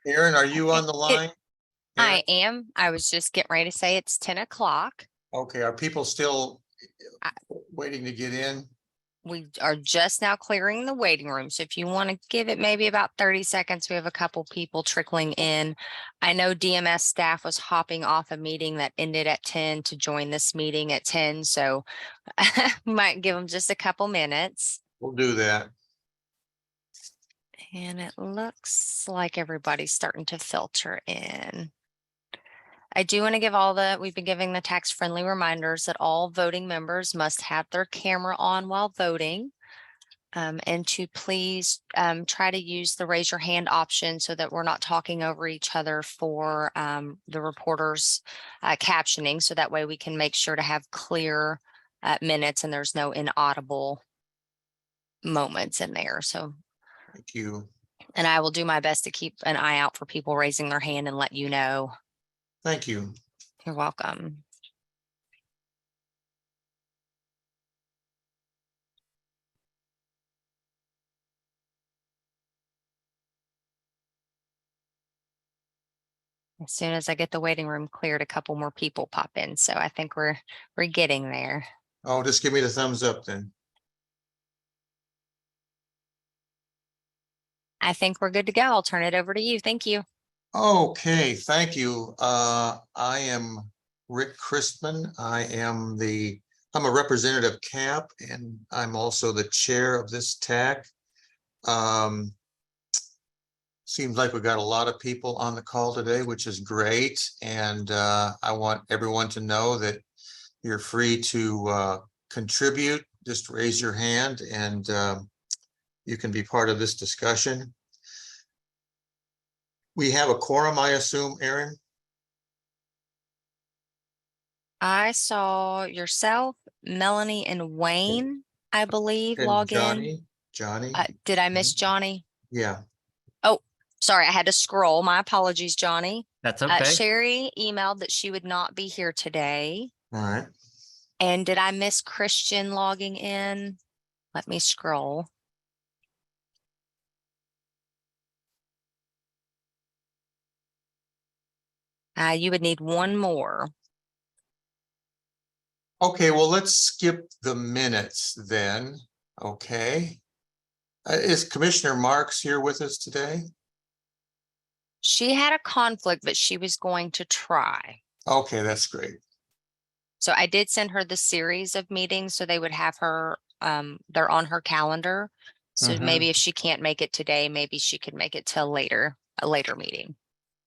Erin, are you on the line? Erin? I am. I was just getting ready to say it's 10 o'clock. Okay, are people still I- waiting to get in? We are just now clearing the waiting room. So if you want to give it maybe about 30 seconds, we have a couple people trickling in. I know DMS staff was hopping off a meeting that ended at 10 to join this meeting at 10. So might give them just a couple minutes. We'll do that. And it looks like everybody's starting to filter in. I do want to give we've been giving the tax friendly reminders that all voting members must have their camera on while voting. And to please try to use the raise your hand option so that we're not talking over each other for the reporters captioning. So that way we can make sure to have clear minutes and there's no inaudible moments in there. So Thank you. and I will do my best to keep an eye out for people raising their hand and let you know. Thank you. You're welcome. As soon as I get the waiting room cleared, a couple more people pop in. So I think we're getting there. Oh, just give me the thumbs up then. I think we're good to go. I'll turn it over to you. Thank you. Okay, thank you. I am Rick Christman. I'm a representative CAP, and I'm also the chair of this TAC. Seems like we got a lot of people on the call today, which is great. And I want everyone to know that you're free to contribute. Just raise your hand and you can be part of this discussion. We have a quorum, I assume, Erin? I saw yourself, Melanie, and Wayne, I believe, And log Johnny? in. Johnny? Did I miss Johnny? Yeah. Oh, sorry. I had to scroll. My apologies, Johnny. That's okay. Sherry emailed that she would not be here today. All right. And did I miss Christian logging in? Let me scroll. You would need one more. Okay, well, let's skip the minutes then. Okay. Is Commissioner Marks here with us today? She had a conflict, but she was going to try. Okay, that's great. So I did send her the series of meetings so they would have her, they're on her calendar. So maybe if she can't make it today, maybe she could make it till later, a later meeting.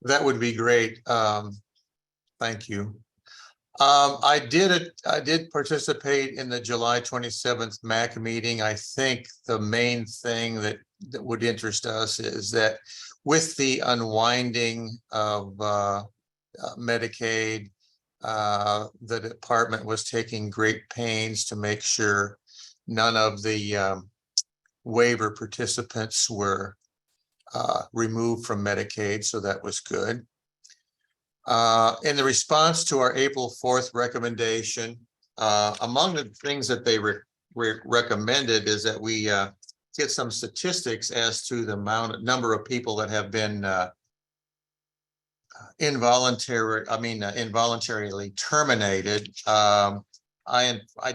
That would be great. Thank you. I did participate in the July 27th MAC meeting. I think the main thing that would interest us is that with the unwinding of Medicaid, the department was taking great pains to make sure none of the waiver participants were removed from Medicaid, so that was good. In the response to our April 4th recommendation, among the things that they recommended is that we get some statistics as to the number of people that have been involuntarily terminated. I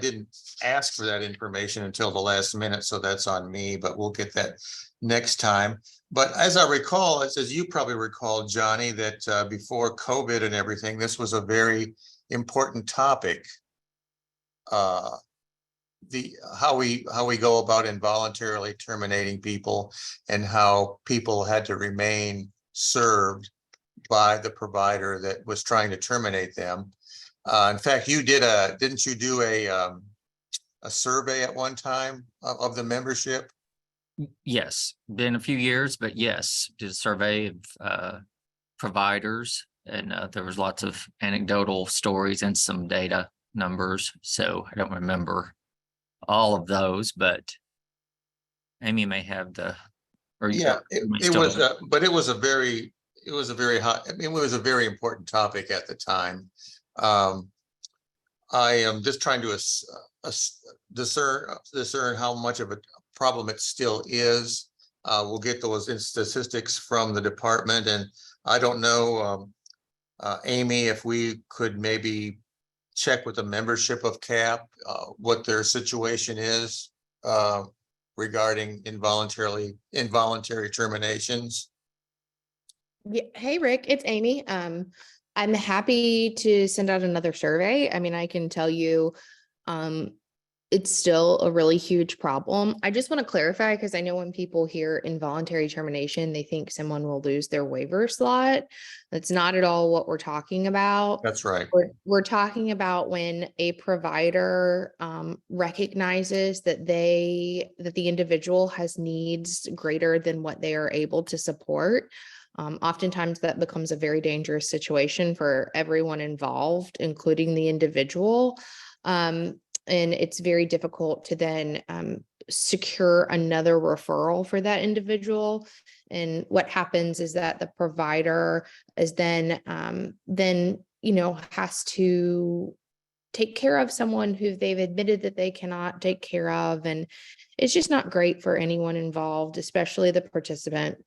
didn't ask for that information until the last minute, so that's on me, but we'll get that next time. But as I recall, as you probably recall, Johnny, that before COVID and everything, this was a very important topic. How we go about involuntarily terminating people and how people had to remain served by the provider that was trying to terminate them. In fact, didn't you do a survey at one time of the membership? Yes, been a few years, but yes, did a survey of providers, and there was lots of anecdotal stories and some data numbers. So I don't remember all of those, but Amy may have the. Or yeah, it was, but it was a very hot. I mean, it was a very important topic at the time. I am just trying to discern how much of a problem it still is. We'll get those statistics from the department, and I don't know, Amy, if we could maybe check with the membership of CAP, what their situation is, regarding involuntary terminations. Yeah. Hey, Rick, it's Amy. I'm happy to send out another survey. I mean, I can tell you, it's still a really huge problem. I just want to clarify, because I know when people hear involuntary termination, they think someone will lose their waiver slot. That's not at all what we're talking about. That's right. We're talking about when a provider recognizes that the individual has needs greater than what they are able to support. Oftentimes that becomes a very dangerous situation for everyone involved, including the individual. And it's very difficult to then secure another referral for that individual. And what happens is that the provider is then has to take care of someone who they've admitted that they cannot take care of. And it's just not great for anyone involved, especially the participant.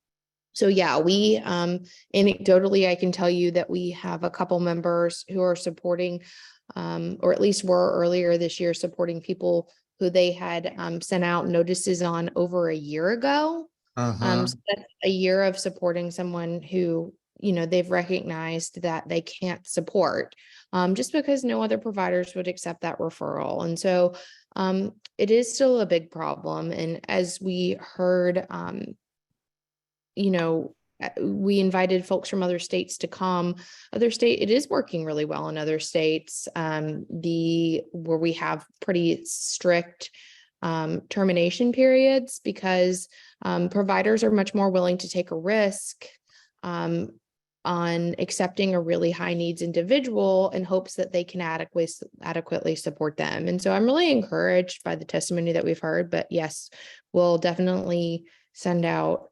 So yeah, we anecdotally, I can tell you that we have a couple members who are supporting, or at least were earlier this year, supporting people who they had sent out notices on over a year ago. So that's a year of supporting someone who, they've recognized that they can't support, just because no other providers would accept that referral. And so it is still a big problem. And as we heard, we invited folks from other states to come. It is working really well in other states, where we have pretty strict termination periods, because providers are much more willing to take a risk on accepting a really high needs individual in hopes that they can adequately support them. And so I'm really encouraged by the testimony that we've heard. But yes, we'll definitely send out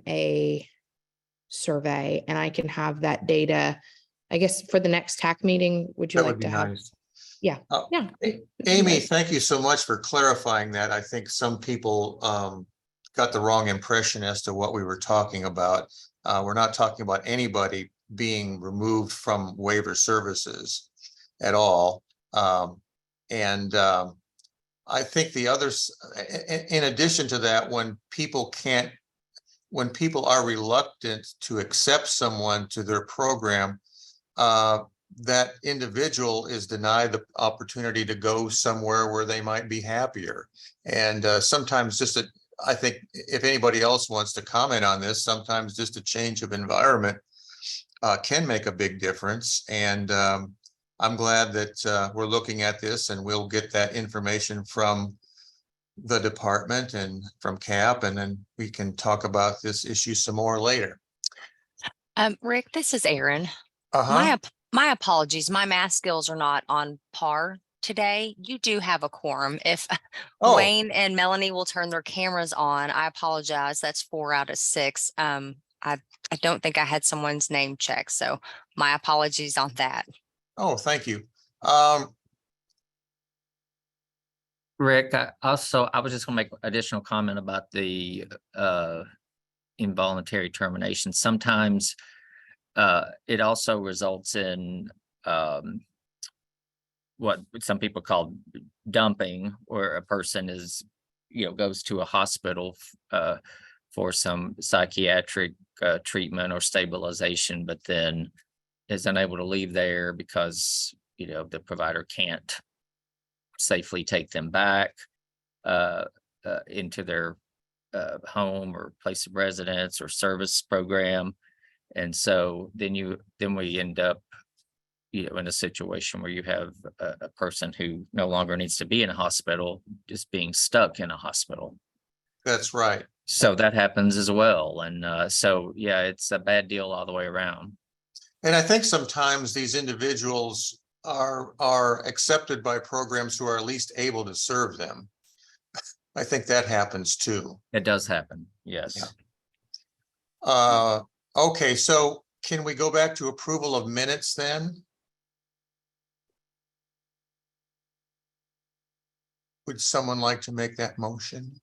a survey, and I can have that data, I guess, for the next TAC meeting. Would you That like would be to have? nice. Yeah. Yeah. Amy, thank you so much for clarifying that. I think some people got the wrong impression as to what we were talking about. We're not talking about anybody being removed from waiver services at all. And I think the others, in addition to that, when people are reluctant to accept someone to their program, that individual is denied the opportunity to go somewhere where they might be happier. And sometimes I think if anybody else wants to comment on this, sometimes just a change of environment can make a big difference. And I'm glad that we're looking at this, and we'll get that information from the department and from CAP, and then we can talk about this issue some more later. Rick, this is Erin. Uh-huh. My apologies. My math skills are not on par today. You do have a quorum. If Oh, Wayne and Melanie will turn their cameras on, I apologize. That's 4 out of 6. I don't think I had someone's name checked, so my apologies on that. oh, thank you. Rick, I was just gonna make additional comment about the involuntary termination. Sometimes it also results in what some people call dumping, where a person goes to a hospital for some psychiatric treatment or stabilization, but then is unable to leave there because the provider can't safely take them back into their home or place of residence or service program. And so then we end up in a situation where you have a person who no longer needs to be in a hospital, just being stuck in a hospital. That's right. So that happens as well. And so, yeah, it's a bad deal all the way around. And I think sometimes these individuals are accepted by programs who are at least able to serve them. I think that happens too. It does happen. Yes. Yeah. Okay, so can we go back to approval of minutes then? Would someone like to make that motion?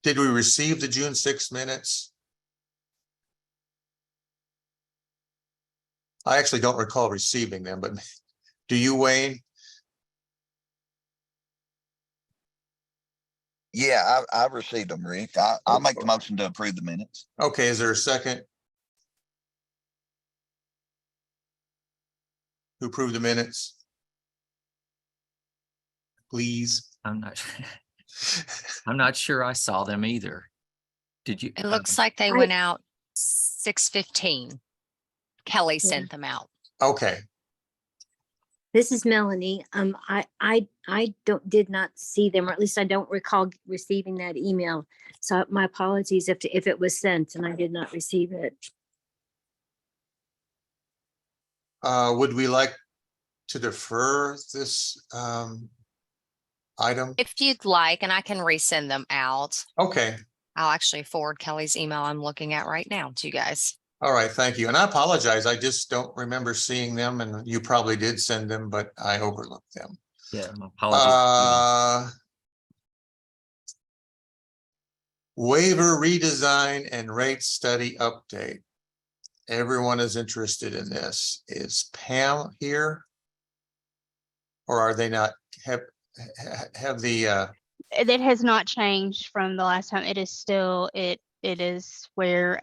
Did we receive the June 6 minutes? I actually don't recall receiving them, but do you, Wayne? Yeah, I've received them, Rick. I'll make the motion to approve the minutes. Okay, is there a second? Who approved the minutes? Please. I'm not, I'm not sure I saw them either. Did you? It looks like they went out 6:15. Kelly sent them out. Okay, This is Melanie. I did not see them, or at least I don't recall receiving that email. So my apologies if it was sent and I did not receive it. would we like to defer this item? If you'd like, and I can resend them out. Okay, I'll actually forward Kelly's email I'm looking at right now to you guys. all right, thank you. And I apologize, I just don't remember seeing them, and you probably did send them, but I overlooked them. Yeah, my apologies. Waiver redesign and rate study update. Everyone is interested in this. Is Pam here? Or are they not, have the, It has not changed from the last time. It is still, it is where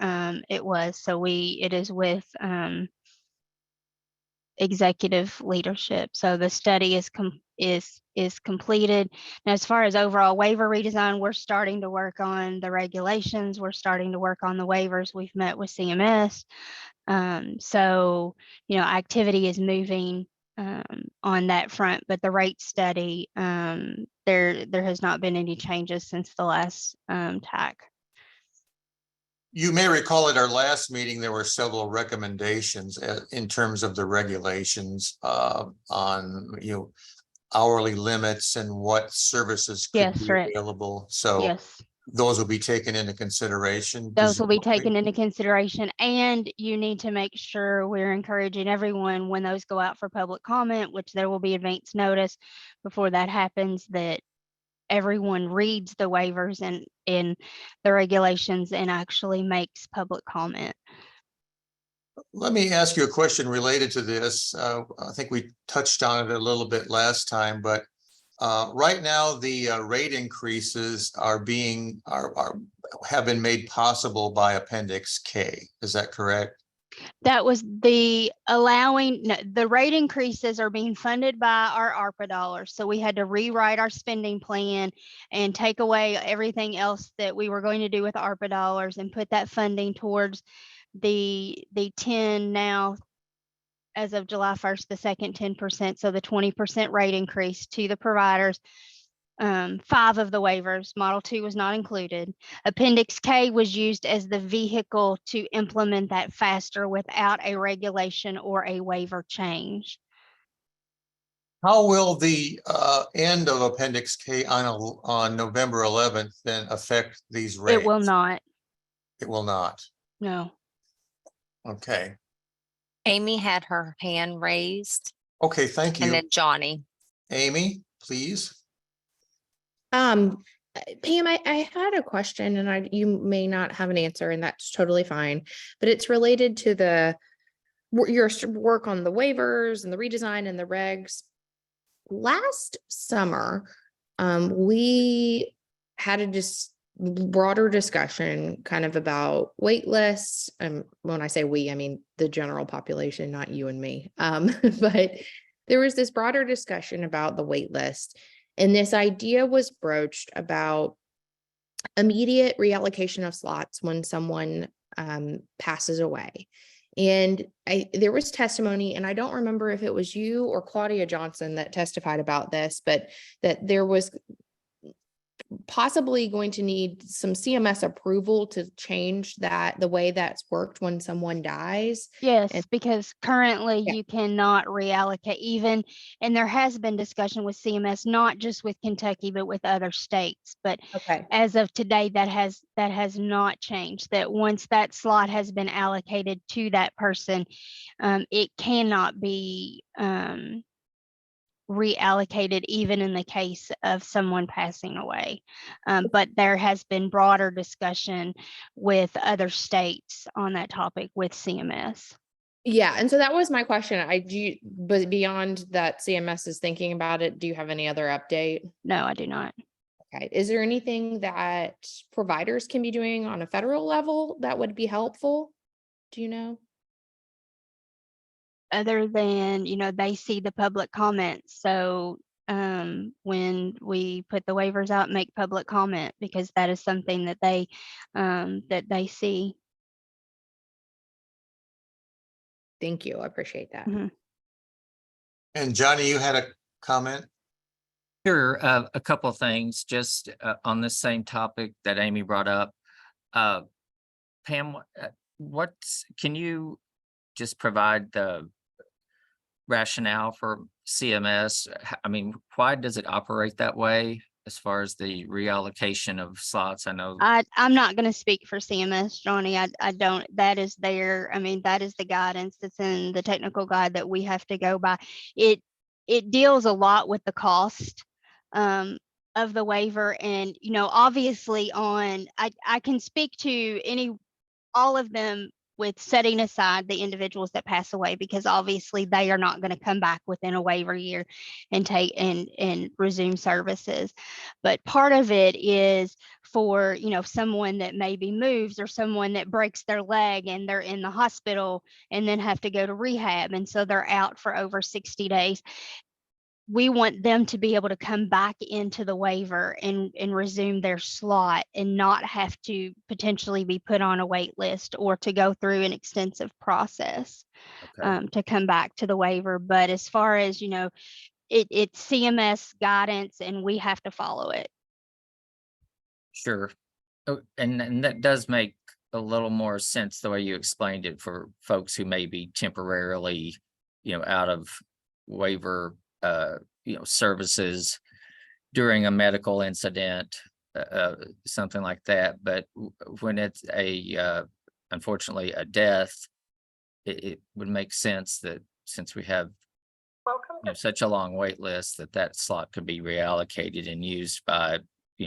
it was. So it is with executive leadership. So the study is completed. Now, as far as overall waiver redesign, we're starting to work on the regulations. We're starting to work on the waivers. We've met with CMS. So, activity is moving on that front, but the rate study, there has not been any changes since the last TAC. you may recall at our last meeting, there were several recommendations in terms of the regulations on, hourly limits and what services could Yes, be right. available. So Yes, those will be taken into consideration. those will be taken into consideration, and you need to make sure we're encouraging everyone when those go out for public comment, which there will be advance notice before that happens, that everyone reads the waivers and in the regulations and actually makes public comment. Let me ask you a question related to this. I think we touched on it a little bit last time, but right now the rate increases have been made possible by Appendix K. Is that correct? That was the the rate increases are being funded by our ARPA dollars. So we had to rewrite our spending plan and take away everything else that we were going to do with ARPA dollars and put that funding towards the 10 now, as of July 1st, the second 10%. So the 20% rate increase to the providers. 5 of the waivers, Model 2 was not included. Appendix K was used as the vehicle to implement that faster without a regulation or a waiver change. How will the end of Appendix K on November 11th then affect these rates? It will not. It will not. No. Okay. Amy had her hand raised, Okay, thank and you. then Johnny. Amy, please. Pam, I had a question, and you may not have an answer, and that's totally fine, but it's related to your work on the waivers and the redesign and the regs. Last summer, we had a broader discussion kind of about wait lists. And when I say we, I mean the general population, not you and me. But there was this broader discussion about the wait list. And this idea was broached about immediate reallocation of slots when someone passes away. And there was testimony, and I don't remember if it was you or Claudia Johnson that testified about this, but that there was possibly going to need some CMS approval to change the way that's worked when someone dies. Yes, And- because currently Yeah. you cannot reallocate even, and there has been discussion with CMS, not just with Kentucky, but with other states. But Okay. as of today, that has not changed, that once that slot has been allocated to that person, it cannot be reallocated even in the case of someone passing away. But there has been broader discussion with other states on that topic with CMS. Yeah, and so that was my question. But beyond that, CMS is thinking about it. Do you have any other update? No, I do not. Okay, is there anything that providers can be doing on a federal level that would be helpful? Do you know? Other than, they see the public comments. So when we put the waivers out, make public comment, because that is something that they see. Thank you, I appreciate that. Mhm. And Johnny, you had a comment? Sure, a couple of things, just on this same topic that Amy brought up. Pam, can you just provide the rationale for CMS? I mean, why does it operate that way as far as the reallocation of slots? I know. I'm not going to speak for CMS, Johnny. I don't, that is that is the guidance that's in the technical guide that we have to go by. It deals a lot with the cost of the waiver. And, obviously I can speak to all of them with setting aside the individuals that pass away, because obviously they are not going to come back within a waiver year and take and resume services. But part of it is for, someone that maybe moves, or someone that breaks their leg and they're in the hospital and then have to go to rehab. And so they're out for over 60 days. We want them to be able to come back into the waiver and resume their slot, and not have to potentially be put on a wait list or to go through an extensive process to come back to the waiver. But as far as, it's CMS guidance and we have to follow it. Sure. Oh, and that does make a little more sense the way you explained it, for folks who may be temporarily, out of waiver services during a medical incident, something like that. But when it's unfortunately a death, it would make sense that, since we have such a long wait list, that slot could be reallocated and used by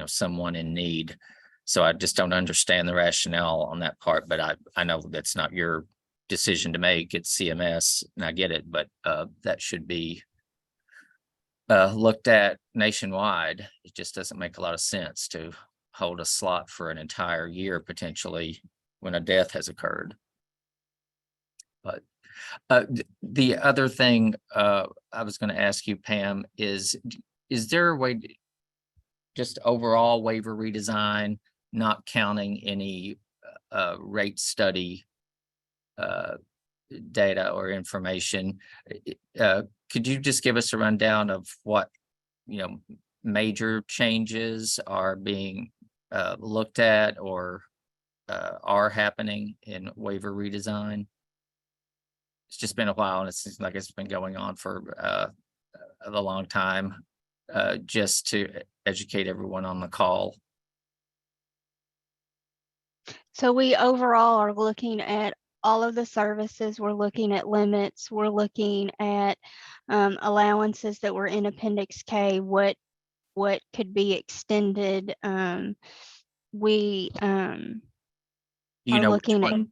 someone in need. So I just don't understand the rationale on that part, but I know that's not your decision to make. It's CMS, and I get it, but that should be looked at nationwide. It just doesn't make a lot of sense to hold a slot for an entire year potentially when a death has occurred. But the other thing I was going to ask you, Pam, is there a way to, just overall waiver redesign, not counting any rate study data or information, could you just give us a rundown of what major changes are being looked at or are happening in waiver redesign? It's just been a while, and it seems like it's been going on for a long time, just to educate everyone on the call. So we overall are looking at all of the services. We're looking at limits. We're looking at allowances that were in Appendix K, what could be extended. We are looking at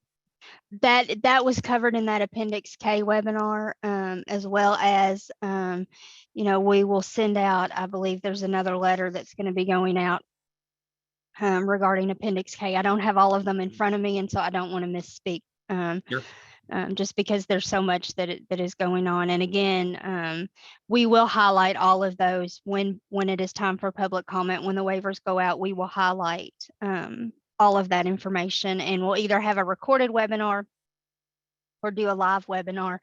that was covered in that Appendix K webinar, as well as, we will send out, I believe there's another letter that's going to be going out regarding Appendix K. I don't have all of them in front of me, and so I don't want to misspeak. Sure. Just because there's so much that is going on. And again, we will highlight all of those when it is time for public comment. When the waivers go out, we will highlight all of that information, and we'll either have a recorded webinar or do a live webinar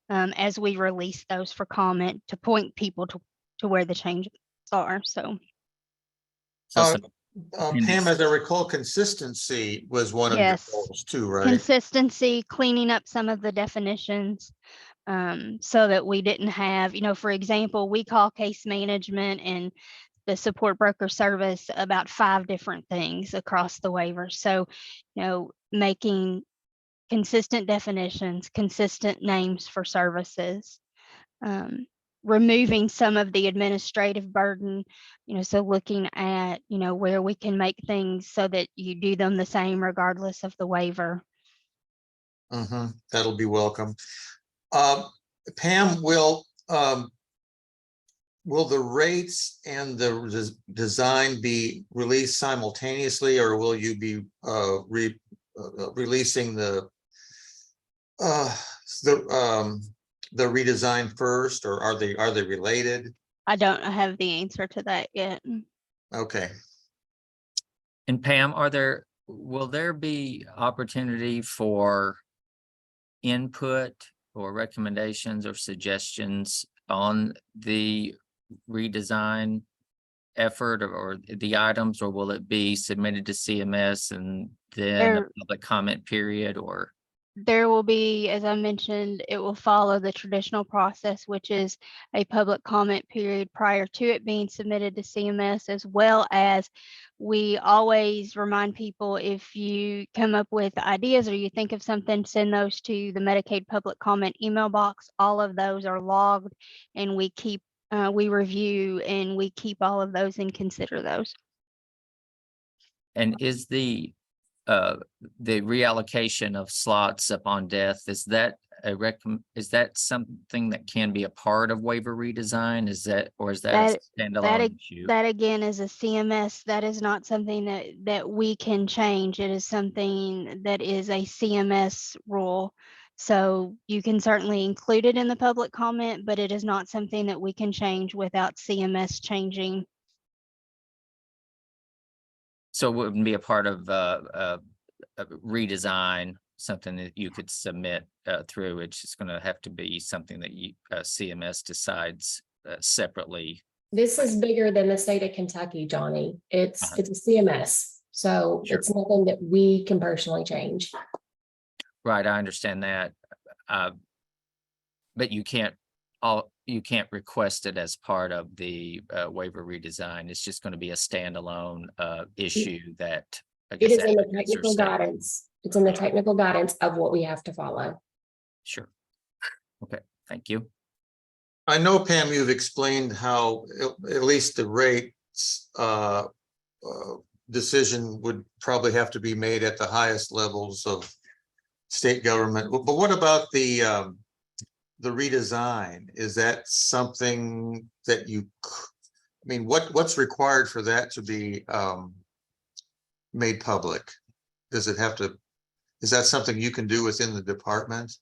as we release those for comment, to point people to where the changes are. So Pam, as I recall, consistency was one of your yes, goals too, right? consistency, cleaning up some of the definitions, so that we didn't have, for example, we call case management and the support broker service about 5 different things across the waiver. So, making consistent definitions, consistent names for services, removing some of the administrative burden, so looking at, where we can make things so that you do them the same regardless of the waiver. That'll be welcome. Pam, will the rates and the design be released simultaneously, or will you be releasing the redesign first, or are they related? I don't have the answer to that yet. Okay. And Pam, will there be opportunity for input or recommendations or suggestions on the redesign effort or the items, or will it be submitted to CMS and then a public comment period? Or there will be, as I mentioned, it will follow the traditional process, which is a public comment period prior to it being submitted to CMS, as well as we always remind people, if you come up with ideas or you think of something, send those to the Medicaid public comment email box. All of those are logged, and we review and we keep all of those and consider those. and is the reallocation of slots upon death, is that something that can be a part of waiver redesign? Is that a standalone issue? That again is a CMS. That is not something that we can change. It is something that is a CMS rule. So you can certainly include it in the public comment, but it is not something that we can change without CMS changing. So it wouldn't be a part of a redesign, something that you could submit through. It's just going to have to be something that CMS decides separately. This is bigger than the state of Kentucky, Johnny. It's a CMS, so Sure. It's nothing that we can personally change. Right, I understand that, but you can't request it as part of the waiver redesign. It's just going to be a standalone issue that I guess It is in the advocates are technical saying. guidance. It's in the technical guidance of what we have to follow. Sure. Okay, thank you. I know, Pam, you've explained how at least the rates decision would probably have to be made at the highest levels of state government. But what about the redesign? Is that something that what's required for that to be made public? Is that something you can do within the department?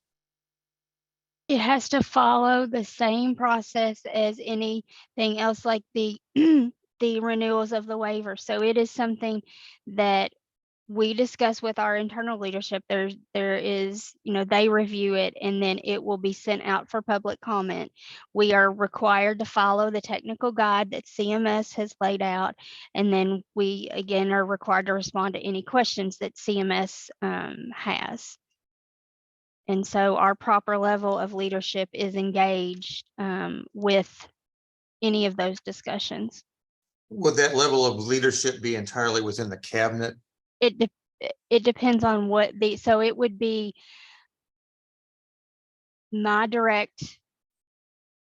It has to follow the same process as anything else, like the the renewals of the waiver. So it is something that we discuss with our internal leadership. There is, they review it, and then it will be sent out for public comment. We are required to follow the technical guide that CMS has laid out, and then we again are required to respond to any questions that CMS has. And so our proper level of leadership is engaged with any of those discussions. Would that level of leadership be entirely within the cabinet? It depends on so it would be my direct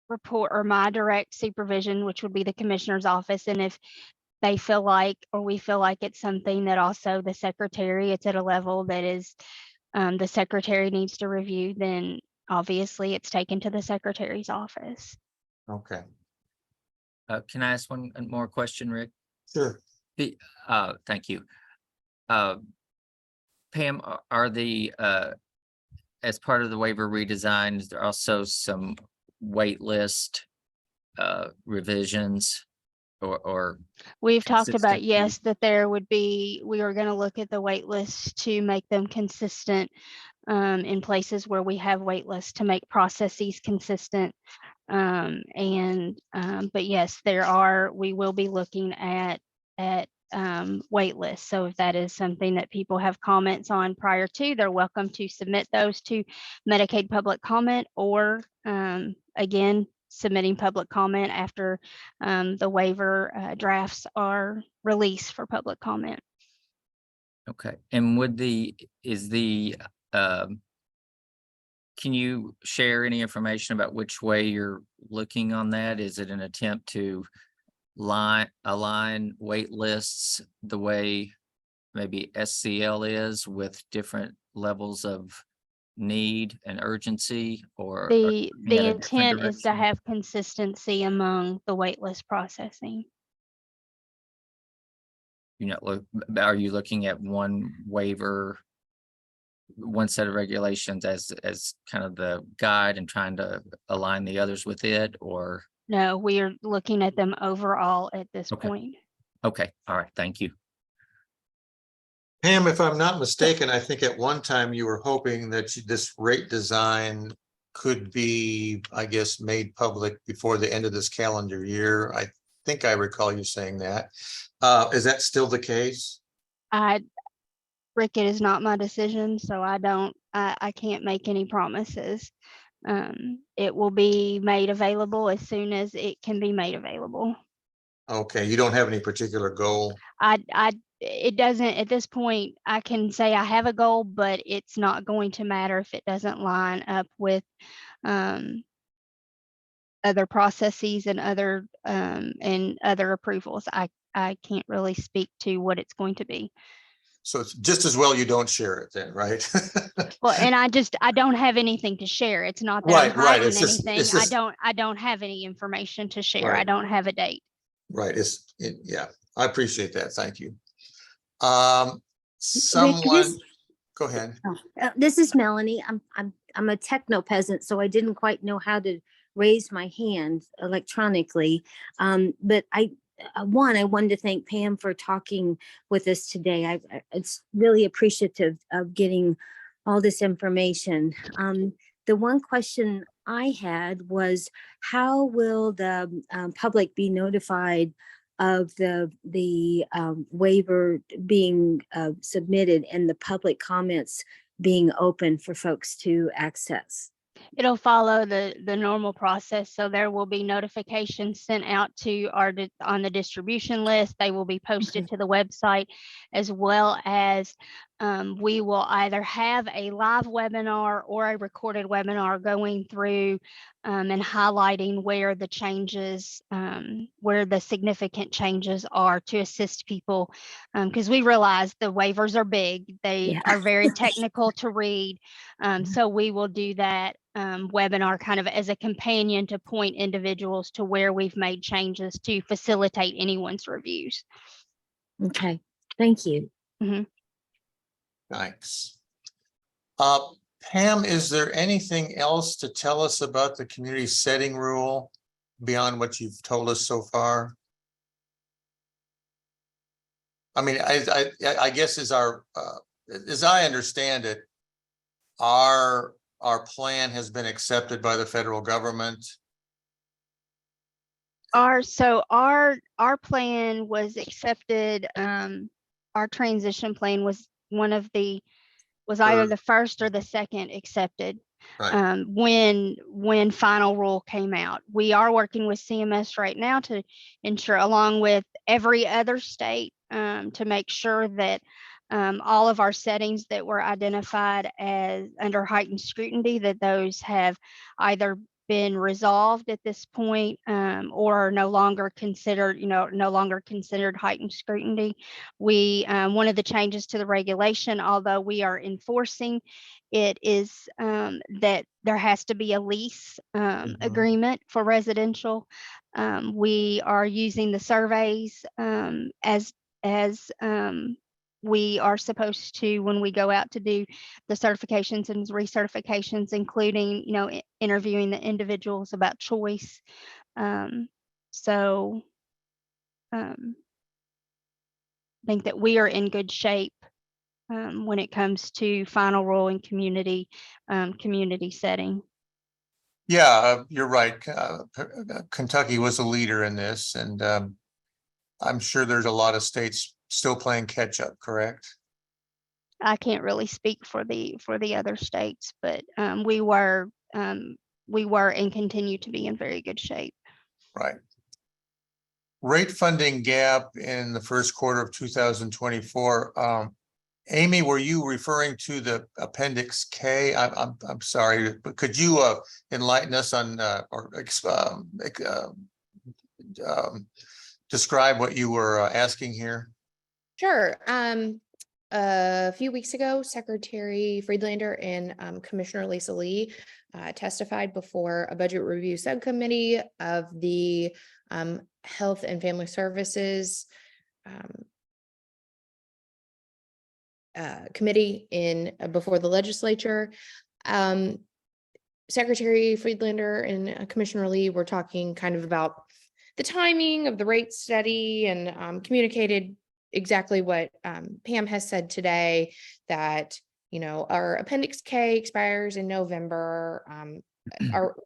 report or my direct supervision, which would be the commissioner's office. And if they feel like, or we feel like it's something that also the secretary, it's at a level that is the secretary needs to review, then obviously it's taken to the secretary's office. Okay. Can I ask one more question, Rick? Sure. Thank you. Pam, are the as part of the waiver redesign, is there also some wait list revisions or we've talked about, consistency? yes, that there would be, we are going to look at the wait lists to make them consistent in places where we have wait lists, to make processes consistent. But yes, we will be looking at wait lists. So if that is something that people have comments on prior to, they're welcome to submit those to Medicaid public comment, or again, submitting public comment after the waiver drafts are released for public comment. Okay, and is the Can you share any information about which way you're looking on that? Is it an attempt to align wait lists the way maybe SCL is with different levels of need and urgency, or are you The looking at a different intent is to direction? have consistency among the waitlist processing. Are you looking at one waiver, one set of regulations as kind of the guide and trying to align the others with it, or? No, we are looking at them overall at this Okay. point. Okay, all right, thank you. Pam, if I'm not mistaken, I think at one time you were hoping that this rate design could be, I guess, made public before the end of this calendar year. I think I recall you saying that. Is that still the case? Rick, it is not my decision, so I can't make any promises. It will be made available as soon as it can be made available. Okay, you don't have any particular goal? It doesn't, at this point, I can say I have a goal, but it's not going to matter if it doesn't line up with other processes and other approvals. I can't really speak to what it's going to be. So it's just as well you don't share it then, right? Well, and I don't have anything to share. It's not that I'm Right, hiding it's just- anything. it's just- I don't have any information to share. I Right. don't have a date. Right, yeah, I appreciate that. Thank you. Rick, Someone, go ahead. This is Melanie. I'm a techno peasant, so I didn't quite know how to raise my hand electronically. But I wanted to thank Pam for talking with us today. It's really appreciative of getting all this information. The one question I had was, how will the public be notified of the waiver being submitted and the public comments being open for folks to access? It'll follow the normal process. So there will be notifications sent out to on the distribution list. They will be posted to the website, as well as we will either have a live webinar or a recorded webinar going through and highlighting where the changes, where the significant changes are, to assist people. Because we realize the waivers are big. They are very technical to read. So we will do that webinar kind of as a companion to point individuals to where we've made changes to facilitate anyone's reviews. Okay, thank you. Thanks. Pam, is there anything else to tell us about the community setting rule beyond what you've told us so far? I mean, I guess as I understand it, our plan has been accepted by the federal government. Our plan was accepted. Our transition plan was either the first or the second accepted. Right. When final rule came out. We are working with CMS right now to ensure, along with every other state, to make sure that all of our settings that were identified as under heightened scrutiny, that those have either been resolved at this point or are no longer considered heightened scrutiny. One of the changes to the regulation, although we are enforcing it, is that there has to be a lease agreement for residential. We are using the surveys as we are supposed to when we go out to do the certifications and recertifications, including, interviewing the individuals about choice. So I think that we are in good shape when it comes to final rule and community setting. Yeah, you're right. Kentucky was a leader in this, and I'm sure there's a lot of states still playing catch up, correct? I can't really speak for the other states, but we were and continue to be in very good shape. Right. Rate funding gap in the first quarter of 2024. Amy, were you referring to the Appendix K? I'm sorry, but could you enlighten us on describe what you were asking here? Sure. A few weeks ago, Secretary Friedlander and Commissioner Lisa Lee testified before a budget review subcommittee of the Health and Family Services committee in before the legislature. Secretary Friedlander and Commissioner Lee were talking kind of about the timing of the rate study and communicated exactly what Pam has said today, that, you know, our Appendix K expires in November.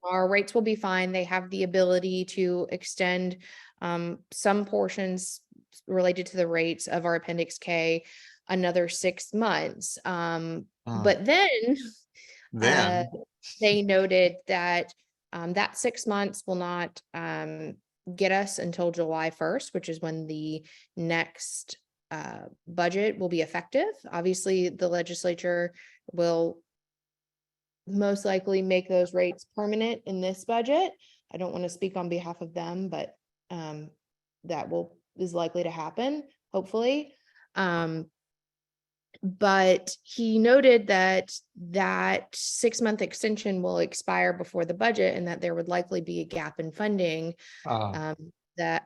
Our rates will be fine. They have the ability to extend some portions related to the rates of our Appendix K another 6 months. But then they noted that that 6 months will not get us until July 1st, which is when the next budget will be effective. Obviously, the legislature will most likely make those rates permanent in this budget. I don't want to speak on behalf of them, but that is likely to happen, hopefully. But he noted that that 6-month extension will expire before the budget, and that there would likely be a gap in funding that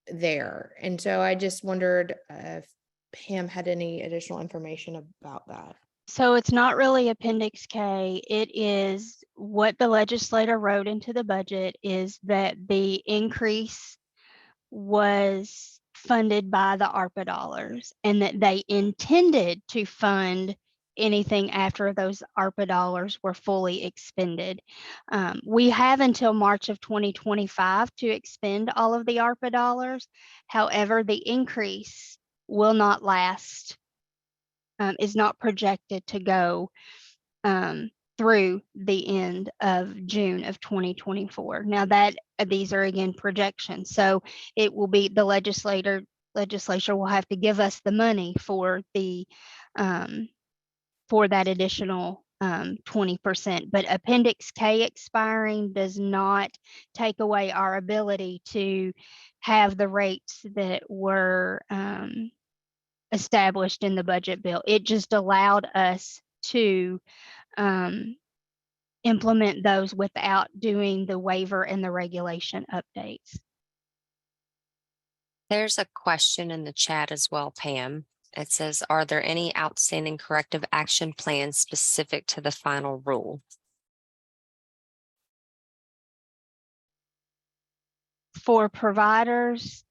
there. And so I just wondered if Pam had any additional information about that. So it's not really Appendix K. It is what the legislator wrote into the budget is that the increase was funded by the ARPA dollars, and that they intended to fund anything after those ARPA dollars were fully expended. We have until March of 2025 to expend all of the ARPA dollars. However, the increase will not last, is not projected to go through the end of June of 2024. Now that these are again projections, so it will be the legislature will have to give us the money for the for that additional 20%. But Appendix K expiring does not take away our ability to have the rates that were established in the budget bill. It just allowed us to implement those without doing the waiver and the regulation updates. There's a question in the chat as well, Pam. It says, are there any outstanding corrective action plans specific to the final rule? For providers,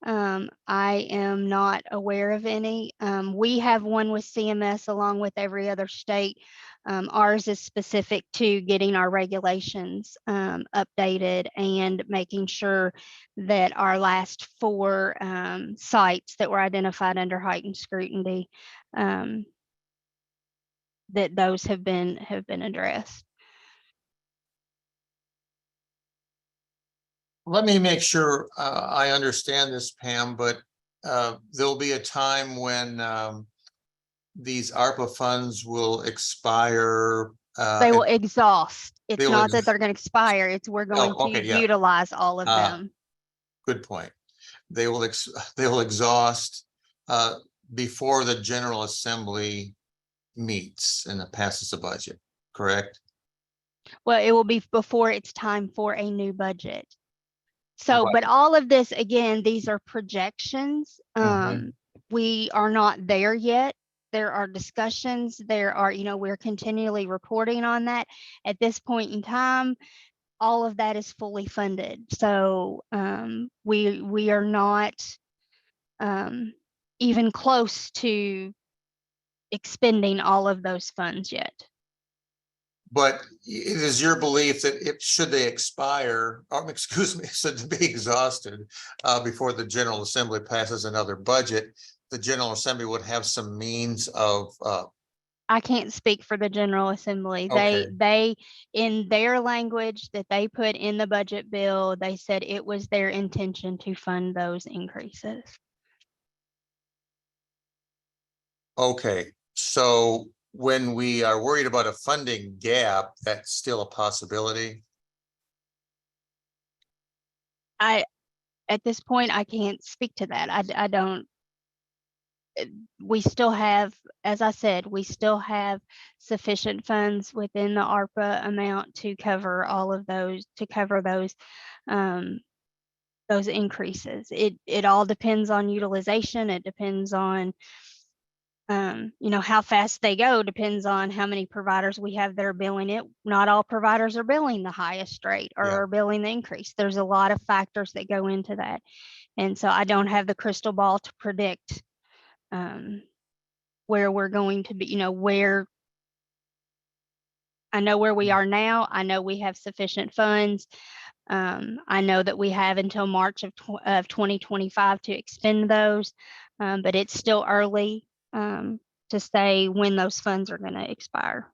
I am not aware of any. We have one with CMS along with every other state. Ours is specific to getting our regulations updated and making sure that our last 4 sites that were identified under heightened scrutiny, that those have been addressed. Let me make sure I understand this, Pam, but there'll be a time when these ARPA funds will expire. They will exhaust. It's they will not that they're going to expire. It's we're going okay, to yeah. utilize all of them. Good point. They will exhaust before the General Assembly meets and passes a budget, correct? Well, it will be before it's time for a new budget. So, Right. but all of this, again, these are projections. Mhm. We are not there yet. There are discussions. There are, we're continually reporting on that. At this point in time, all of that is fully funded. So we are not even close to expending all of those funds yet. But it is your belief that should they expire, or excuse me, should they be exhausted before the General Assembly passes another budget, the General Assembly would have some means of I can't speak for the General Assembly. Okay. They in their language that they put in the budget bill, they said it was their intention to fund those increases. Okay, so when we are worried about a funding gap, that's still a possibility? At this point, I can't speak to that. I don't. We still have, as I said, we still have sufficient funds within the ARPA amount to cover all of those, to cover those increases. It all depends on utilization. It depends on, you know, how fast they go, depends on how many providers we have that are billing it. Not all providers are billing the highest rate or Yeah. are billing the increase. There's a lot of factors that go into that. And so I don't have the crystal ball to predict where we're going to be, you know, where I know where we are now. I know we have sufficient funds. I know that we have until March of 2025 to expend those, but it's still early to say when those funds are going to expire.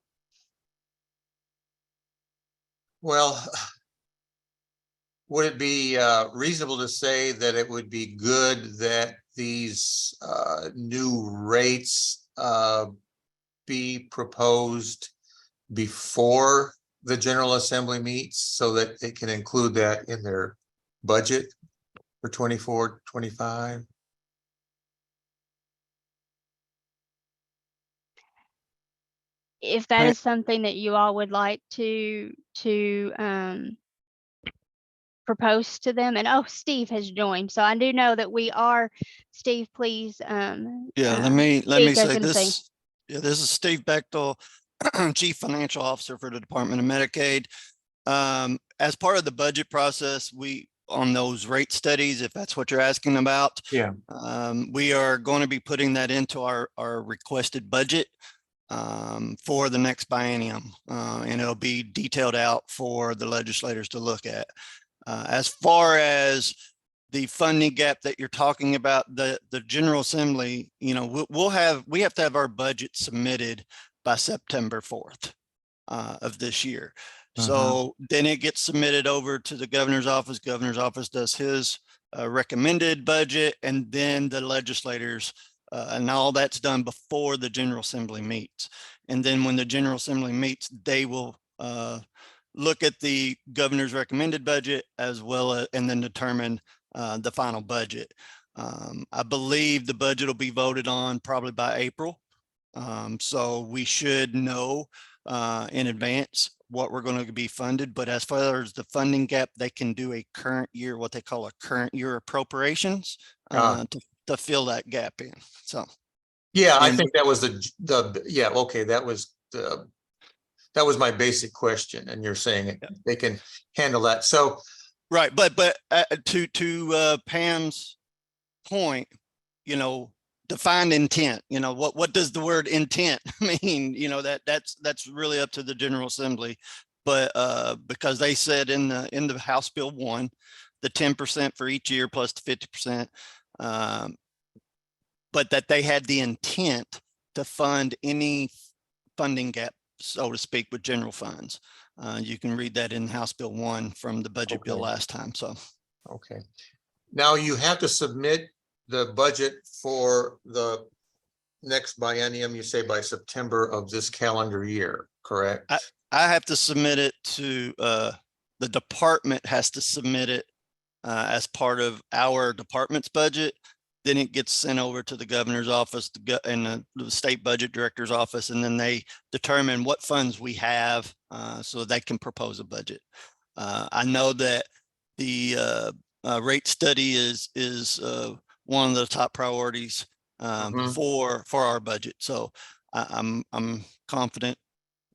Well, would it be reasonable to say that it would be good that these new rates be proposed before the General Assembly meets so that they can include that in their budget for 24, 25? If that Right. is something that you all would like to propose to them, and oh, Steve has joined, so I do know that we are. Steve, please. Yeah, let me speak. I was say gonna say, this. Yeah, this is Steve Bechtel, Chief Financial Officer for the Department of Medicaid. As part of the budget process, we on those rate studies, if that's what you're asking about. Yeah. We are going to be putting that into our requested budget for the next biennium, and it'll be detailed out for the legislators to look at. As far as the funding gap that you're talking about, the General Assembly, you know, we have to have our budget submitted by September 4th of this year. So then it gets submitted over to the governor's office. Governor's office does his recommended budget, and then the legislators, and all that's done before the General Assembly meets. And then when the General Assembly meets, they will look at the governor's recommended budget as well as, and then determine the final budget. I believe the budget will be voted on probably by April. So we should know in advance what we're going to be funded. But as far as the funding gap, they can do a current year, what they call a current year appropriations to fill that gap in. So. Yeah, I And- think that was yeah, okay, that was my basic question, and you're saying it, they can handle that. So, right, but to Pam's point, you know, define intent. You know, what does the word intent mean? You know, that's really up to the General Assembly, but because they said in the House Bill 1, the 10% for each year plus the 50%, but that they had the intent to fund any funding gap, so to speak, with general funds. You can read that in House Bill 1 from the budget bill last time. So, okay. Now you have to submit the budget for the next biennium, you say by September of this calendar year, correct? I have to submit it to, the department has to submit it as part of our department's budget. Then it gets sent over to the governor's office and the state budget director's office, and then they determine what funds we have so they can propose a budget. I know that the rate study is one of the top priorities for our budget. So I'm confident.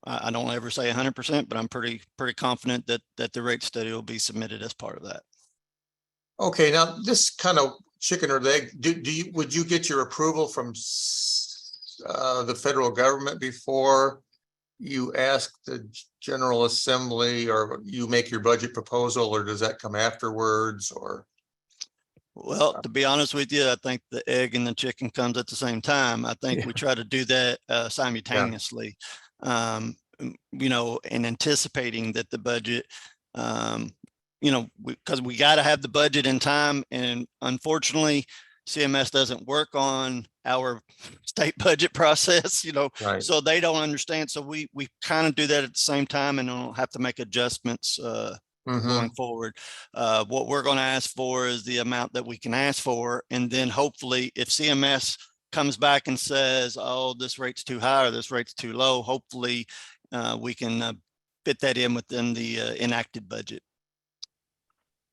I don't ever say 100%, but I'm pretty confident that the rate study will be submitted as part of that. Okay, now this kind of chicken or egg, would you get your approval from the federal government before you ask the General Assembly, or you make your budget proposal, or does that come afterwards, or? Well, to be honest with you, I think the egg and the chicken comes at the same time. I think we try to do that simultaneously, you know, and anticipating that the budget, you know, because we got to have the budget in time. And unfortunately, CMS doesn't work on our state budget process, Right. so they don't understand. So we kind of do that at the same time and don't have to make adjustments going forward. What we're going to ask for is the amount that we can ask for. And then hopefully if CMS comes back and says, oh, this rate's too high or this rate's too low, hopefully we can fit that in within the enacted budget.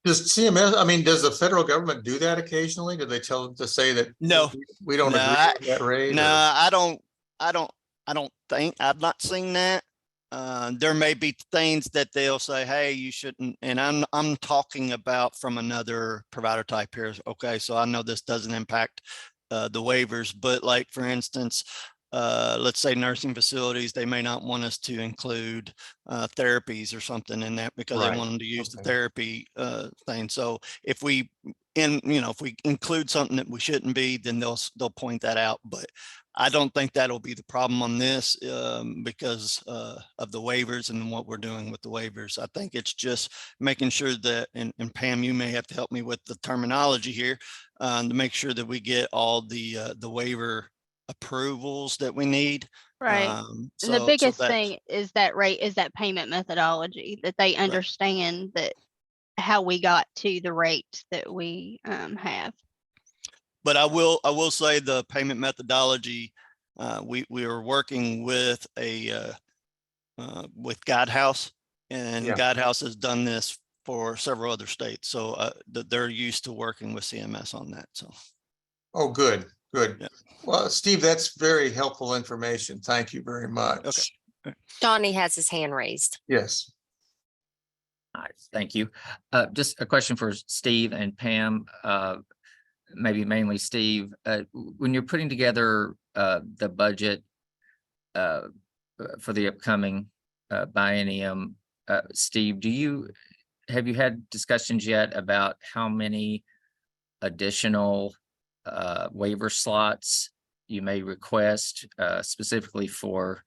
Does CMS, I mean, does the federal government do that occasionally? Do they tell them to say that? No. We don't No, agree with that rate? No, or- I don't think, I've not seen that. There may be things that they'll say, hey, you shouldn't, and I'm talking about from another provider type here. Okay, so I know this doesn't impact the waivers, but like, for instance, let's say nursing facilities, they may not want us to include therapies or something in that because Right. they want them to use the Okay. therapy thing. So if we if we include something that we shouldn't be, then they'll point that out. But I don't think that'll be the problem on this because of the waivers and what we're doing with the waivers. I think it's just making sure that, and Pam, you may have to help me with the terminology here to make sure that we get all the waiver approvals that we need. Right. And the So biggest that- thing is that rate is that payment methodology, that they understand that how we got to the rate that we have. But I will say the payment methodology, we are working with with Guidehouse, and Yeah. Guidehouse has done this for several other states. So they're used to working with CMS on that. So. Oh, good, good. Yeah. Well, Steve, that's very helpful information. Thank you very much. Okay. Donnie has his hand raised. Yes. All right, thank you. Just a question for Steve and Pam, maybe mainly Steve. When you're putting together the budget for the upcoming biennium, Steve, have you had discussions yet about how many additional waiver slots you may request specifically for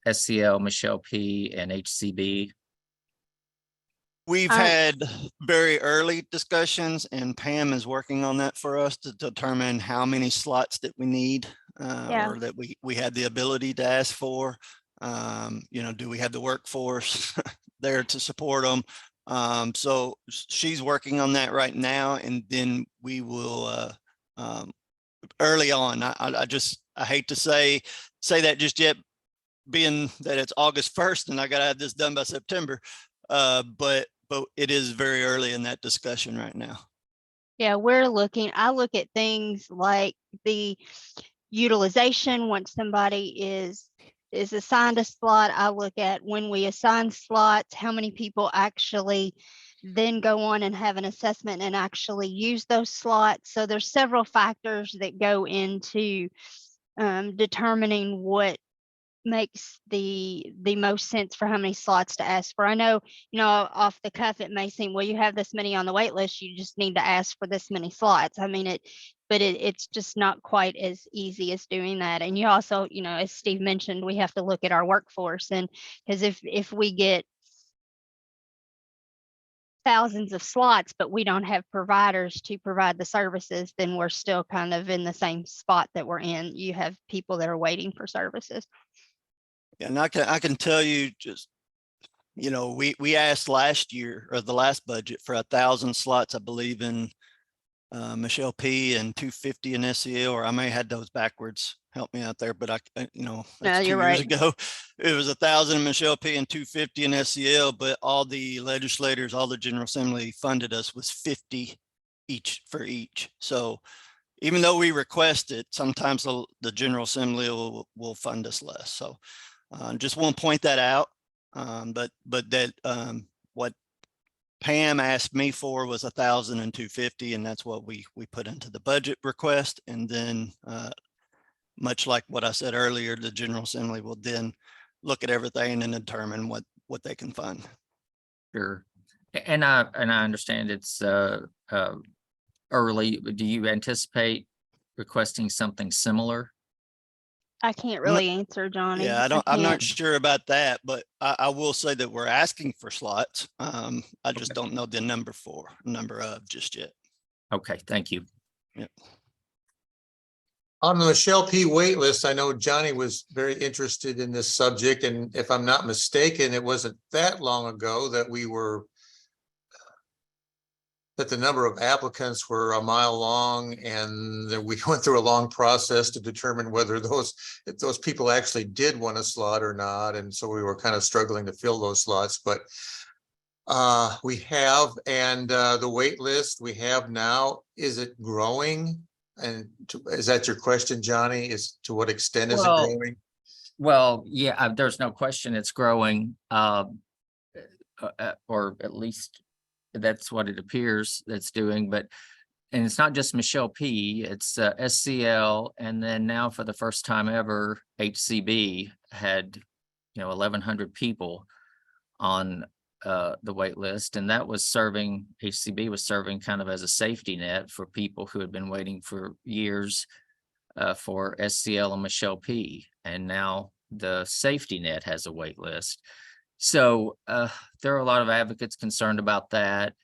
SCL, Michelle P, and HCB? We've had very early discussions, and Pam is working on that for us to determine how many slots that we need or that we had the ability to ask for. Do we have the workforce there to support them? So she's working on that right now, and then we will early on. I hate to say that just yet, being that it's August 1st and I got to have this done by September. But it is very early in that discussion right now. Yeah, I look at things like the utilization once somebody is assigned a slot. I look at when we assign slots, how many people actually then go on and have an assessment and actually use those slots. So there's several factors that go into determining what makes the most sense for how many slots to ask for. I know, off the cuff, it may seem, well, you have this many on the wait list, you just need to ask for this many slots. I mean, it's just not quite as easy as doing that. And you also, as Steve mentioned, we have to look at our workforce, and because if we get thousands of slots, but we don't have providers to provide the services, then we're still kind of in the same spot that we're in. You have people that are waiting for services. And I can tell you, just, we asked last year, or the last budget, for 1,000 slots, I believe, in Michelle P, and 250 in SEL, or I may have had those backwards. Help me out there, but that's No, 2 you're years right. ago. It was 1,000 in Michelle P and 250 in SEL, but all the legislators, all the General Assembly funded us was 50 each for each. So even though we request it, sometimes the General Assembly will fund us less. So just want to point that out. But that what Pam asked me for was 1,000 and 250, and that's what we put into the budget request. And then much like what I said earlier, the General Assembly will then look at everything and determine what they can fund. Sure. And I understand it's early. Do you anticipate requesting something similar? I can't really answer, Johnny. Yeah, I'm not can't. sure about that, but I will say that we're asking for slots. I just don't know the number of just yet. Okay, thank you. On the Michelle P. wait list, I know Johnny was very interested in this subject, and if I'm not mistaken, it wasn't that long ago that that the number of applicants were a mile long, and that we went through a long process to determine whether if those people actually did want a slot or not, and so we were kind of struggling to fill those slots, but we have, and the wait list we have now, is it growing? And is that your question, Johnny? Is to what extent is it Well, growing? Well, yeah, there's no question it's growing, or at least that's what it appears that's doing, but, and it's not just Michelle P, it's SCL, and then now for the first time ever, HCB had, 1,100 people on the wait list, and that was serving, HCB was serving kind of as a safety net for people who had been waiting for years for SCL and Michelle P. And now the safety net has a wait list. So there are a lot of advocates concerned about that.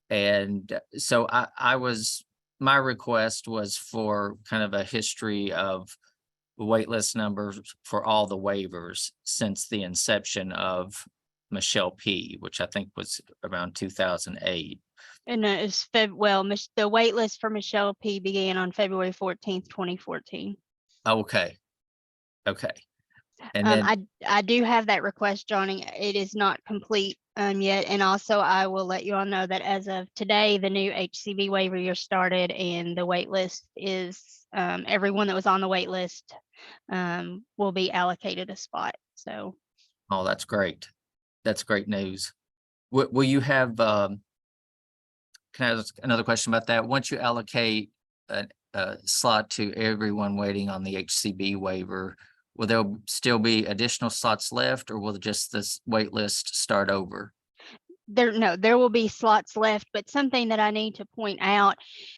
And so my request was for kind of a history of wait list numbers for all the waivers since the inception of Michelle P, which I think was around 2008. And it's the wait list for Michelle P began on February 14th, 2014. Okay. And then I do have that request, Johnny. It is not complete yet. And also I will let you all know that as of today, the new HCB waiver year started, and the wait list is everyone that was on the wait list will be allocated a spot. So. oh, that's great. That's great news. Will you have, can I ask another question about that? Once you allocate a slot to everyone waiting on the HCB waiver, will there still be additional slots left, or will just this wait list start over? There will be slots left, but something that I need to point out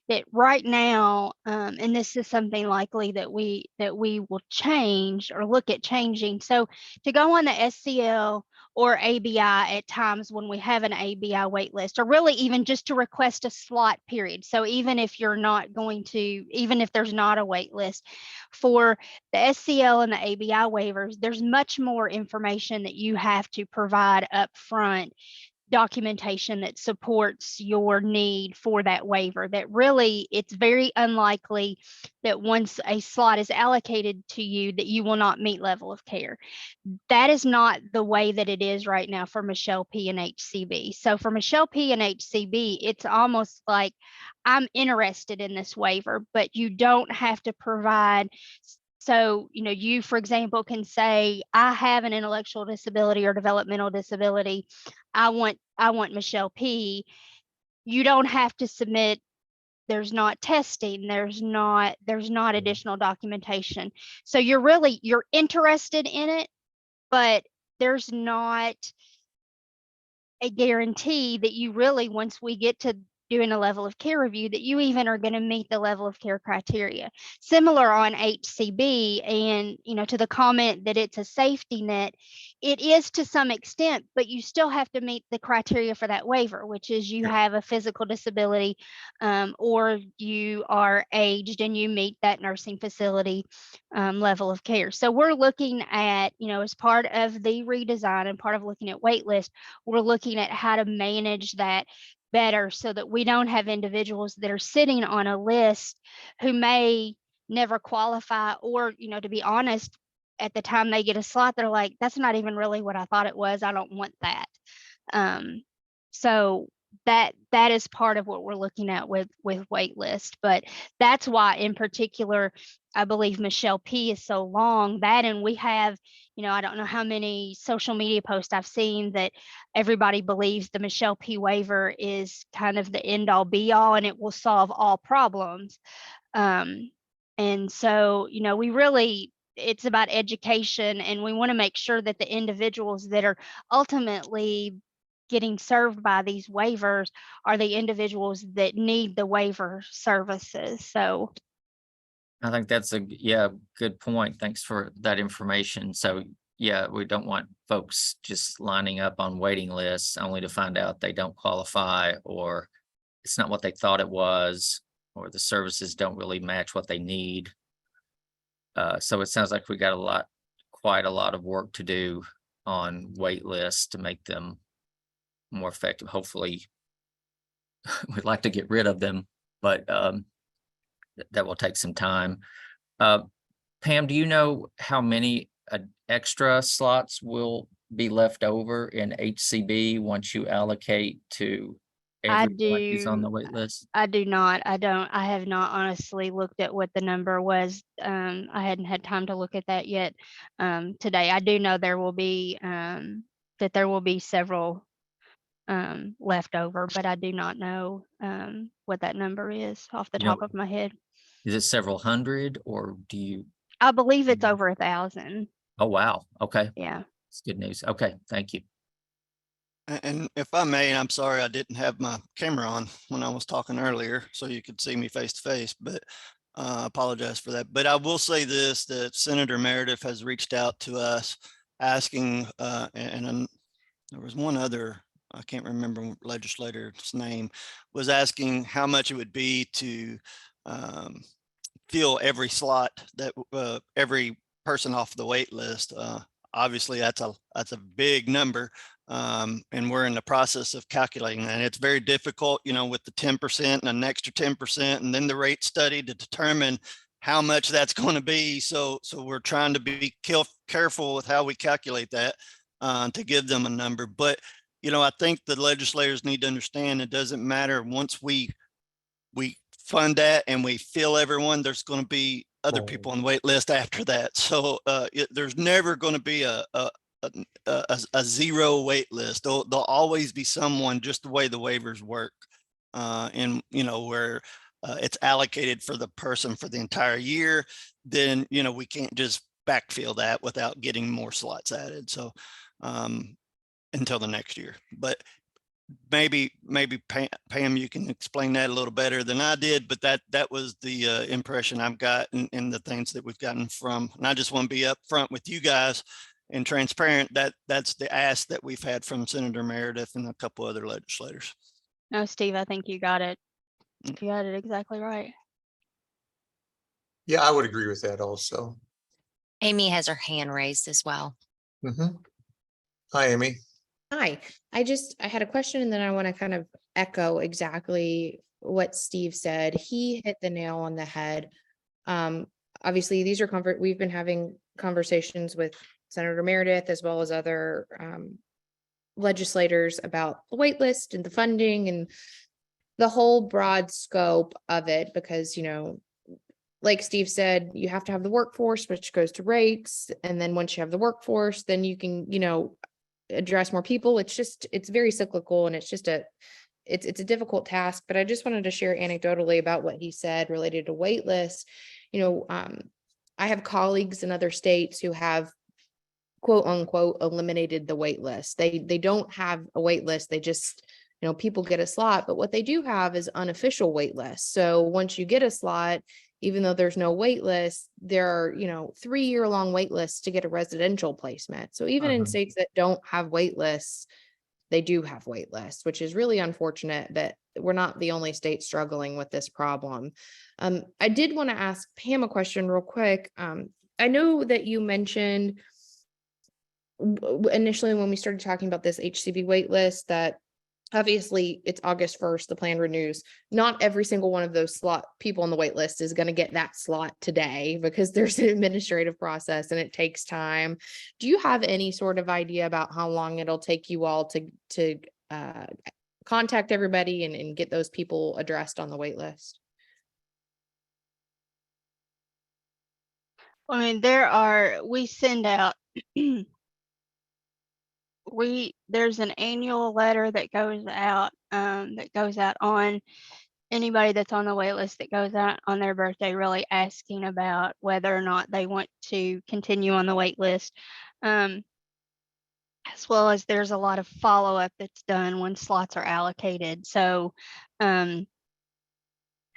that right now, and this is something likely that we will change or look at changing. So to go on the SCL or ABI at times when we have an ABI wait list, or really even just to request a slot period. So even if you're not going to, even if there's not a wait list for the SCL and the ABI waivers, there's much more information that you have to provide up front, documentation that supports your need for that waiver, that really it's very unlikely that once a slot is allocated to you that you will not meet level of care. That is not the way that it is right now for Michelle P and HCB. So for Michelle P and HCB, it's almost like I'm interested in this waiver, but you don't have to provide. So, you, for example, can say, I have an intellectual disability or developmental disability. I want Michelle P. You don't have to submit. There's not testing. There's not additional documentation. So you're interested in it, but there's not a guarantee that you really, once we get to doing a level of care review, that you even are going to meet the level of care criteria. Similar on HCB, and to the comment that it's a safety net, it is to some extent, but you still have to meet the criteria for that waiver, which is you have a physical disability, or you are aged and you meet that nursing facility level of care. So we're looking at, as part of the redesign and part of looking at wait list, we're looking at how to manage that better so that we don't have individuals that are sitting on a list who may never qualify, or, to be honest, at the time they get a slot, they're like, that's not even really what I thought it was. I don't want that. So that is part of what we're looking at with wait list. But that's why in particular, I believe Michelle P is so long. That, and we have, I don't know how many social media posts I've seen that everybody believes the Michelle P waiver is kind of the end all be all and it will solve all problems. And so, it's about education, and we want to make sure that the individuals that are ultimately getting served by these waivers are the individuals that need the waiver services. So I think that's a good point. Thanks for that information. So yeah, we don't want folks just lining up on waiting lists only to find out they don't qualify, or it's not what they thought it was, or the services don't really match what they need. So it sounds like we got quite a lot of work to do on wait lists to make them more effective. Hopefully, we'd like to get rid of them, but that will take some time. Pam, do you know how many extra slots will be left over in HCB once you allocate to everyone who's on the wait list? I do not. I have not honestly looked at what the number was. I hadn't had time to look at that yet today. I do know there will be that there will be several left over, but I do not know what that number is off the You top know, of my head. is it several hundred, or do you? I believe it's over 1,000. Oh, wow. Okay. Yeah. It's good news. Okay. Thank you. And if I may, and I'm sorry I didn't have my camera on when I was talking earlier, so you could see me face to face, but I apologize for that. But I will say this, that Senator Meredith has reached out to us asking, there was one other, I can't remember legislator's name, was asking how much it would be to fill every slot that every person off the wait list. Obviously, that's a big number. And we're in the process of calculating that. And it's very difficult, with the 10% and an extra 10%, and then the rate study to determine how much that's going to be. So we're trying to be careful with how we calculate that to give them a number. But, I think the legislators need to understand it doesn't matter once we fund that and we fill everyone, there's going to be other people on the wait list after that. So there's never going to be a zero wait list. There'll always be someone, just the way the waivers work. And where it's allocated for the person for the entire year, then we can't just backfill that without getting more slots added. So until the next year. But maybe Pam, you can explain that a little better than I did, but that was the impression I've got in the things that we've gotten from, and I just want to be upfront with you guys and transparent. That's the ask that we've had from Senator Meredith and a couple other legislators. No, Steve, I think you got it. You got it exactly right. Yeah, I would agree with that also. Amy has her hand raised as well. Hi, Amy. Hi, I had a question and then I want to kind of echo exactly what Steve said. He hit the nail on the head. Obviously, these are we've been having conversations with Senator Meredith as well as other legislators about the wait list and the funding and the whole broad scope of it, because, like Steve said, you have to have the workforce, which goes to rates. And then once you have the workforce, then you can, address more people. It's very cyclical, and it's a difficult task. But I just wanted to share anecdotally about what he said related to wait lists. I have colleagues in other states who have quote unquote eliminated the wait list. They don't have a wait list. They just, people get a slot, but what they do have is unofficial wait lists. So once you get a slot, even though there's no wait list, there are, 3-year-long wait lists to get a residential placement. So even in states that don't have wait lists, they do have wait lists, which is really unfortunate, but we're not the only state struggling with this problem. I did want to ask Pam a question real quick. I know that you mentioned initially when we started talking about this HCB wait list that obviously it's August 1st, the plan renews. Not every single one of those slot people on the wait list is going to get that slot today because there's an administrative process and it takes time. Do you have any sort of idea about how long it'll take you all to contact everybody and get those people addressed on the wait list? I mean, we send out there's an annual letter that goes out on anybody that's on the wait list, that goes out on their birthday, really asking about whether or not they want to continue on the wait list. As well as there's a lot of follow-up that's done when slots are allocated. So I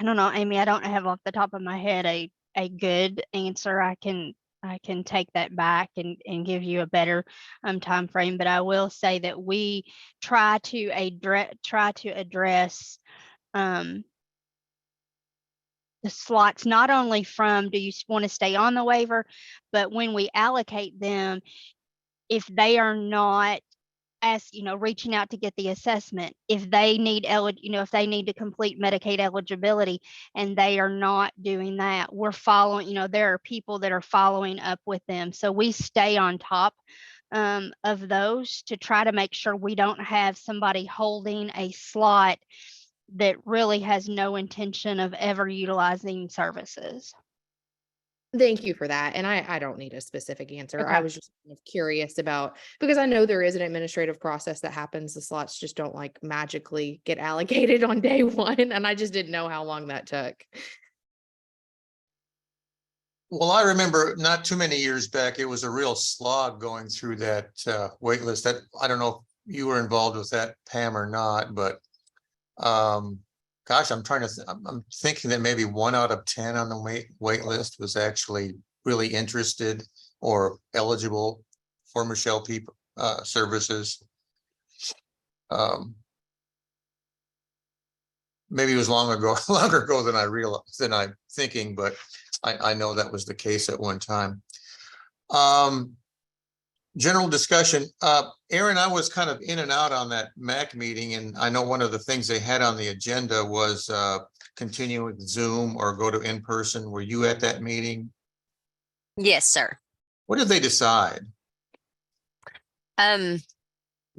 don't know, Amy, I don't have off the top of my head a good answer. I can take that back and give you a better time frame, but I will say that we try to address the slots, not only from do you want to stay on the waiver, but when we allocate them, if they are not reaching out to get the assessment, if they need if they need to complete Medicaid eligibility and they are not doing that, we're following, there are people that are following up with them. So we stay on top of those to try to make sure we don't have somebody holding a slot that really has no intention of ever utilizing services. Thank you for that. And I don't need a specific answer. I Okay. was just kind of curious about, because I know there is an administrative process that happens. The slots just don't like magically get allocated on day one. And I just didn't know how long that took. Well, I remember not too many years back, it was a real slog going through that wait list. That I don't know if you were involved with that, Pam, or not, but gosh, I'm trying to. I'm thinking that maybe 1 out of 10 on the wait list was actually really interested or eligible for Michelle people services. Maybe it was longer ago than I realized, than I'm thinking, but I know that was the case at one time. General discussion. Aaron, I was kind of in and out on that MAC meeting, and I know one of the things they had on the agenda was continue with Zoom or go to in-person. Were you at that meeting? Yes, sir. What did they decide?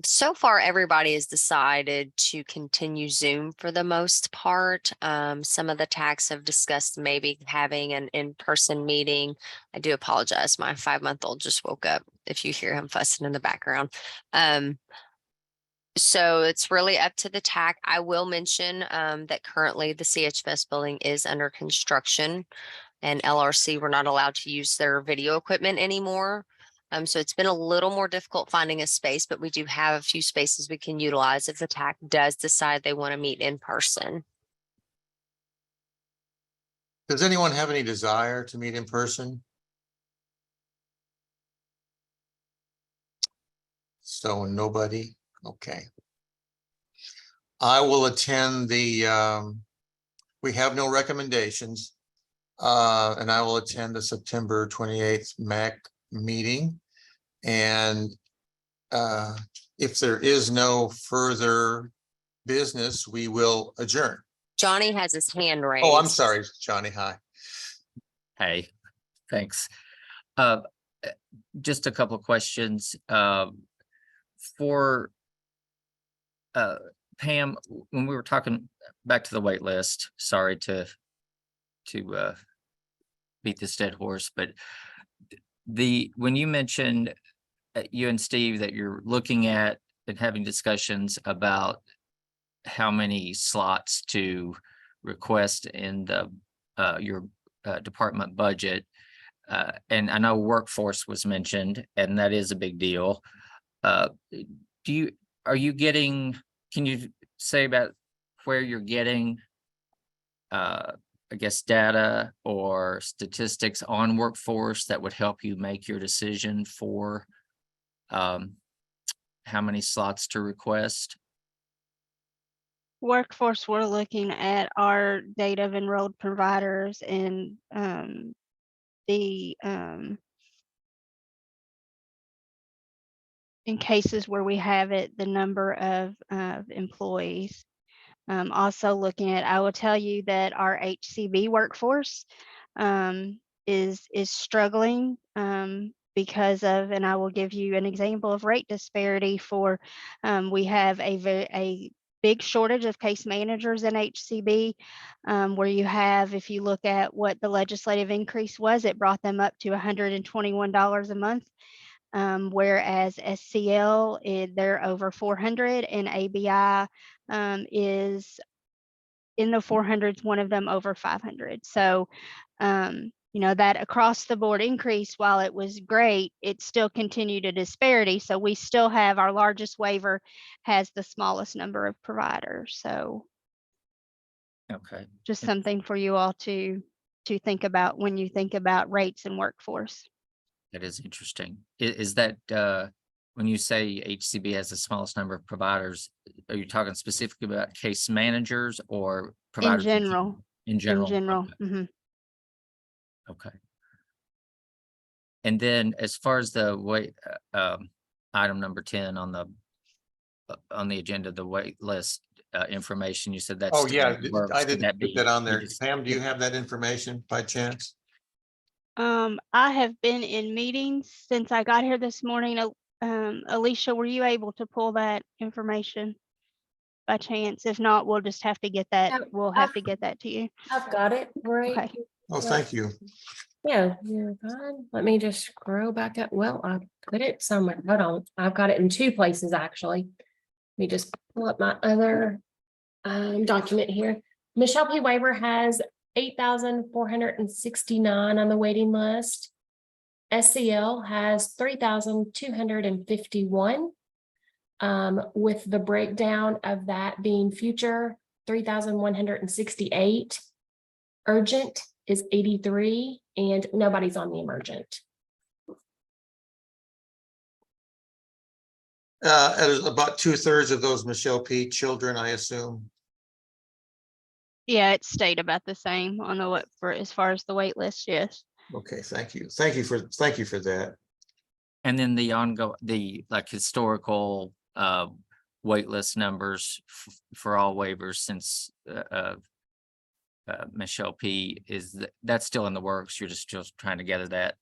So far, everybody has decided to continue Zoom for the most part. Some of the TACs have discussed maybe having an in-person meeting. I do apologize. My 5-month-old just woke up if you hear him fussing in the background. So it's really up to the TAC. I will mention that currently the CHFS building is under construction, and LRC, we're not allowed to use their video equipment anymore. So it's been a little more difficult finding a space, but we do have a few spaces we can utilize if the TAC does decide they want to meet in person. Does anyone have any desire to meet in person? So nobody? Okay. I will attend the, we have no recommendations. And I will attend the September 28th MAC meeting. And if there is no further business, we will adjourn. Johnny has his hand raised. Oh, I'm sorry, Johnny. Hi. Hey, thanks. Just a couple of questions. For Pam, when we were talking back to the wait list, sorry to beat this dead horse, but when you mentioned you and Steve that you're looking at and having discussions about how many slots to request in the your department budget, and I know workforce was mentioned, and that is a big deal. Are you getting, can you say about where you're getting I guess data or statistics on workforce that would help you make your decision for how many slots to request? Workforce, we're looking at our data of enrolled providers and in cases where we have it, the number of employees. Also looking at, I will tell you that our HCB workforce is struggling because of, and I will give you an example of rate disparity for, we have a big shortage of case managers in HCB, where you have, if you look at what the legislative increase was, it brought them up to $121 a month. Whereas SCL, they're over 400, and ABI is in the 400s, one of them over 500. So, that across the board increase, while it was great, it still continued a disparity. So we still have our largest waiver has the smallest number of providers. So Okay. just something for you all to think about when you think about rates and workforce. That is interesting. Is that When you say HCB has the smallest number of providers, are you talking specifically about case managers or In providers? general, In in general? general. Okay. Mhm. Okay. And then as far as the wait, item number 10 on the agenda, the wait list information, you said that's. Oh, still yeah, in the works. I Could didn't that put be- that on you there. just- Pam, do you have that information by chance? I have been in meetings since I got here this morning. Alicia, were you able to pull that information by chance? If not, we'll just have to get that. No, We'll have to get that to you. I've got it right. Okay. here. Oh, thank you. Yeah, you're fine. Let me just scroll back up. Well, I put it somewhere. Hold on. I've got it in two places, actually. Let me just pull up my other document here. Michelle P. Weber has 8,469 on the waiting list. SCL has 3,251. With the breakdown of that being future, 3,168. Urgent is 83, and nobody's on the emergent. There's about 2/3 of those Michelle P. children, I assume. Yeah, it stayed about the same on the for as far as the wait list. Yes. Okay, thank you. Thank you for that. And then the like historical wait list numbers for all waivers since Michelle P. That's still in the works. You're just trying to gather that.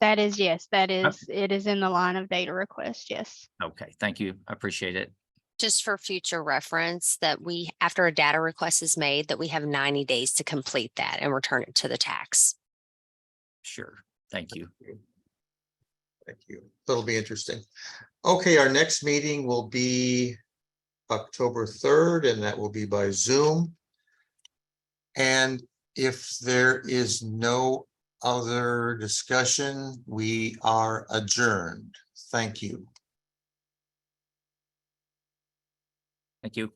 That is, yes, that is, it is in the line of data request. Yes. Okay, thank you. I appreciate it. Just for future reference, that we, after a data request is made, that we have 90 days to complete that and return it to the tax. Sure. Thank you. Thank you. That'll be interesting. Okay, our next meeting will be October 3rd, and that will be by Zoom. And if there is no other discussion, we are adjourned. Thank you. Thank you.